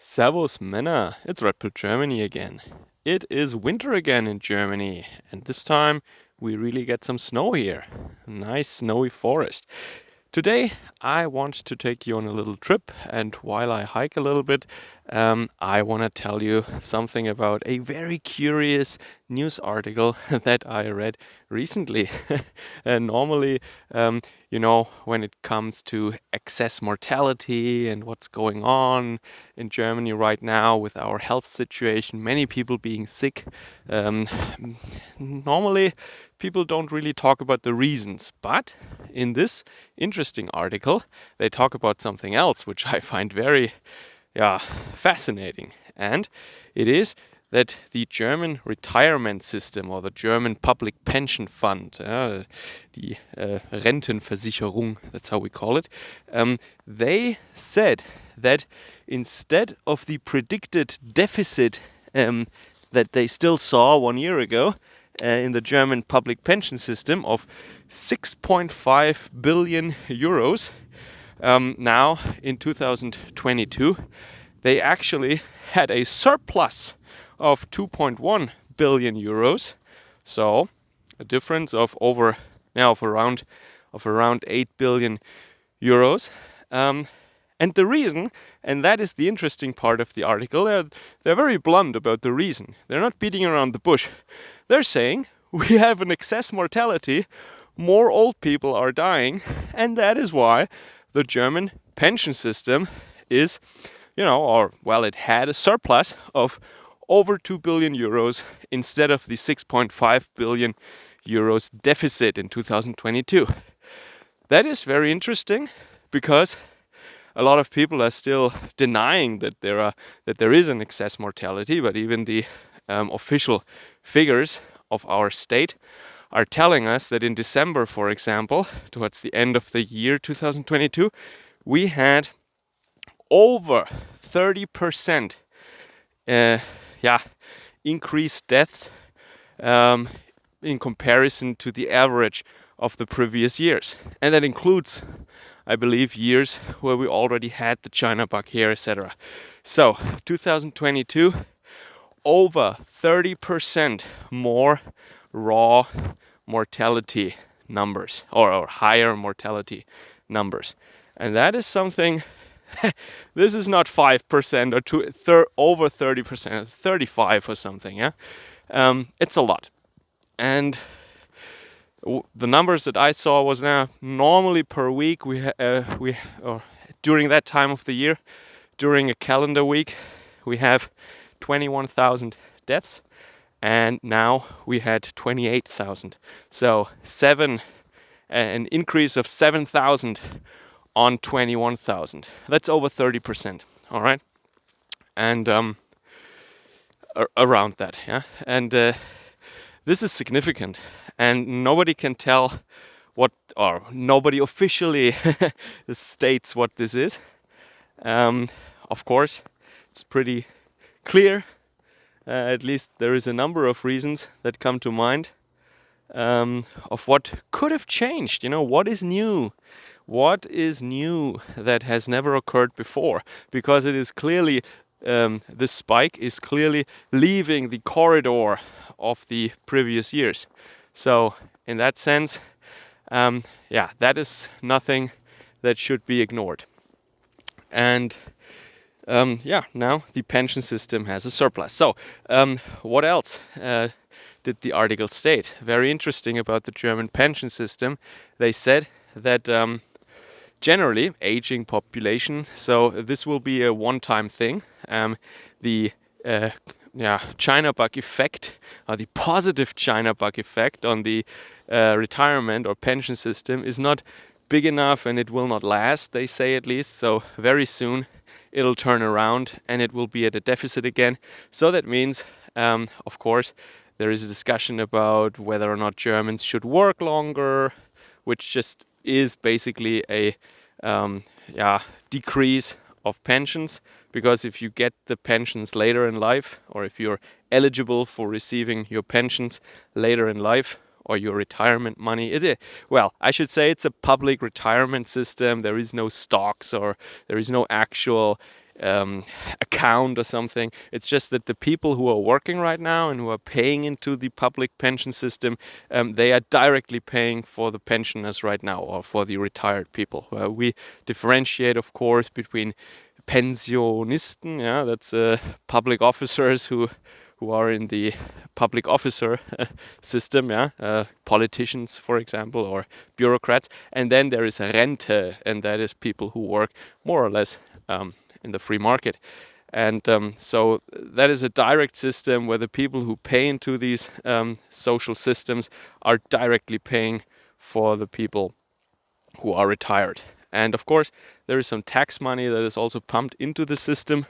Servus Männer, it's Red Pill Germany again. It is winter again in Germany, and this time we really get some snow here. A nice snowy forest. Today I want to take you on a little trip, and while I hike a little bit, I want to tell you something about a very curious news article that I read recently. And normally, when it comes to excess mortality and what's going on in Germany right now with our health situation, many people being sick, um, normally people don't really talk about the reasons. But in this interesting article, they talk about something else, which I find very fascinating. And it is that the German retirement system or the German public pension fund, the Rentenversicherung, that's how we call it, they said that instead of the predicted deficit that they still saw 1 year ago in the German public pension system of 6.5 billion euros, now in 2022, they actually had a surplus of 2.1 billion euros. So a difference of around 8 billion euros. And the reason, and that is the interesting part of the article, they're very blunt about the reason. They're not beating around the bush. They're saying we have an excess mortality, more old people are dying, and that is why the German pension system is, it had a surplus of over 2 billion euros instead of the 6.5 billion euros deficit in 2022. That is very interesting because a lot of people are still denying that there is an excess mortality, but even the official figures of our state are telling us that in December, for example, towards the end of the year 2022, we had over 30% increased death in comparison to the average of the previous years. And that includes, I believe, years where we already had the China bug here, etc. So 2022, over 30% more raw mortality numbers or higher mortality numbers. And that is something, this is not 5% or over 30%, 35 or something. Yeah, it's a lot. And the numbers that I saw was now normally per week or during that time of the year, during a calendar week, we have 21,000 deaths, and now we had 28,000. So an increase of 7,000 on 21,000. That's over 30%. All right, and around that, yeah, and this is significant, and nobody can tell or nobody officially states what this is. Of course, it's pretty clear. At least there is a number of reasons that come to mind of what could have changed. What is new? What is new that has never occurred before? Because it is clearly, this spike is clearly leaving the corridor of the previous years. So in that sense, that is nothing that should be ignored. And now the pension system has a surplus. So what else did the article state? Very interesting about the German pension system. They said that generally aging population, so this will be a one-time thing. The China bug effect, or the positive China bug effect on the retirement or pension system is not big enough, and it will not last, they say, at least. So very soon it'll turn around and it will be at a deficit again. So that means, of course, there is a discussion about whether or not Germans should work longer, which just is basically a decrease of pensions, because if you get the pensions later in life, or if you're eligible for receiving your pensions later in life, or your retirement money, I should say it's a public retirement system. There is no stocks, or there is no actual account or something. It's just that the people who are working right now and who are paying into the public pension system, they are directly paying for the pensioners right now, or for the retired people. We differentiate, of course, between Pensionisten, yeah, that's public officers who are in the public officer system, yeah, politicians, for example, or bureaucrats. And then there is a Rente, and that is people who work more or less in the free market. And so that is a direct system where the people who pay into these social systems are directly paying for the people who are retired. And of course, there is some tax money that is also pumped into the system,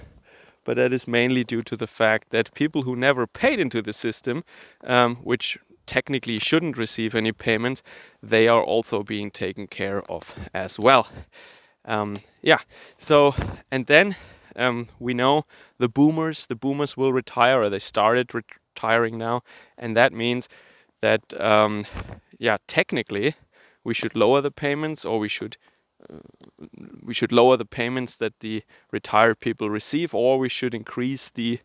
but that is mainly due to the fact that people who never paid into the system, which technically shouldn't receive any payments, they are also being taken care of as well. Yeah, so, and then we know the boomers will retire, or they started retiring now, and that means that, yeah, technically, we should lower the payments, or we should lower the payments that the retired people receive, or we should increase the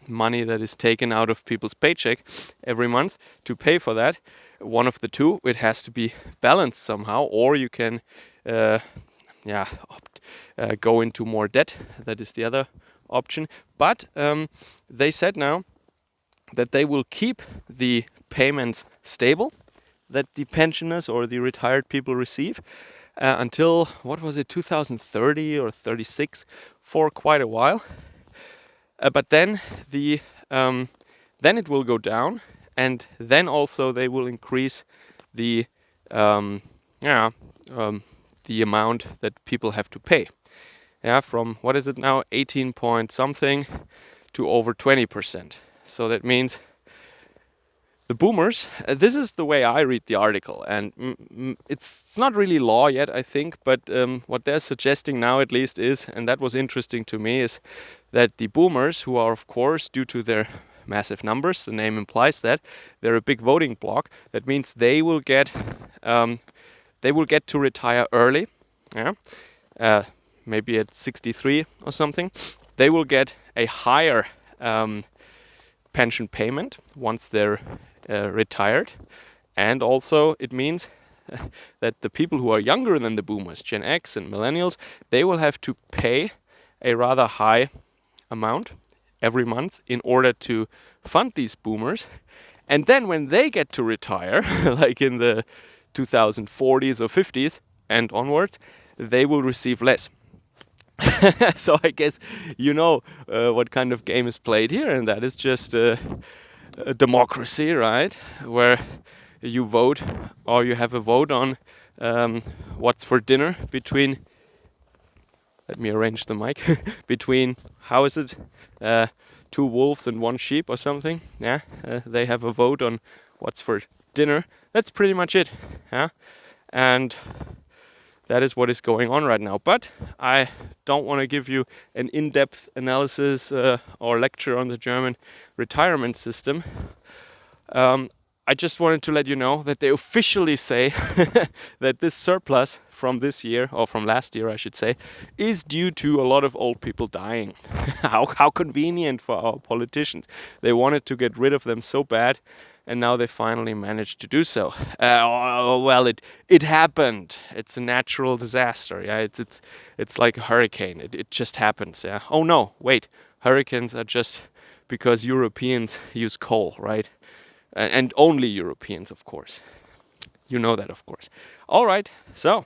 money that is taken out of people's paycheck every month to pay for that. One of the two, it has to be balanced somehow, or you can go into more debt. That is the other option. But they said now that they will keep the payments stable that the pensioners or the retired people receive until, what was it, 2030 or 36, for quite a while. But then then it will go down, and then also they will increase the the amount that people have to pay. Yeah, from, what is it now, 18 point something to over 20%. So that means the boomers, this is the way I read the article, and it's not really law yet, I think, but what they're suggesting now at least is, and that was interesting to me, is that the boomers, who are of course, due to their massive numbers, the name implies that, they're a big voting bloc, that means they will get to retire early, yeah, maybe at 63 or something. They will get a higher pension payment once they're retired, and also it means that the people who are younger than the boomers, Gen X and millennials, they will have to pay a rather high amount every month in order to fund these boomers. And then when they get to retire, like in the 2040s or 50s and onwards, they will receive less. So I guess you know what kind of game is played here, and that is just a democracy, right? Where you vote, or you have a vote on what's for dinner between, let me arrange the mic, between, how is it, 2 wolves and 1 sheep or something, yeah? They have a vote on what's for dinner. That's pretty much it, yeah? And that is what is going on right now. But I don't want to give you an in-depth analysis or lecture on the German retirement system. I just wanted to let you know that they officially say that this surplus from this year, or from last year I should say, is due to a lot of old people dying. How convenient for our politicians. They wanted to get rid of them so bad, and now they finally managed to do so. Well, it happened. It's a natural disaster. Yeah, it's like a hurricane. It just happens. Yeah. Oh no, wait. Hurricanes are just because Europeans use coal, right? And only Europeans, of course. You know that, of course. All right. So,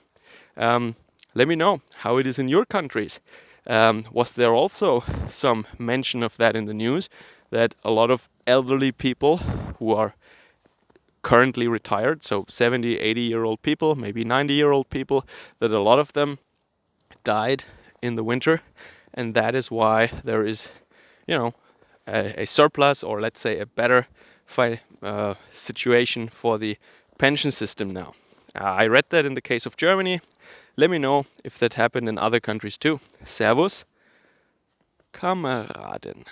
let me know how it is in your countries. Was there also some mention of that in the news, that a lot of elderly people who are currently retired, so 70, 80-year-old people, maybe 90-year-old people, that a lot of them died in the winter, and that is why there is, a surplus, or let's say a better situation for the pension system now. I read that in the case of Germany. Let me know if that happened in other countries too. Servus, Kameraden.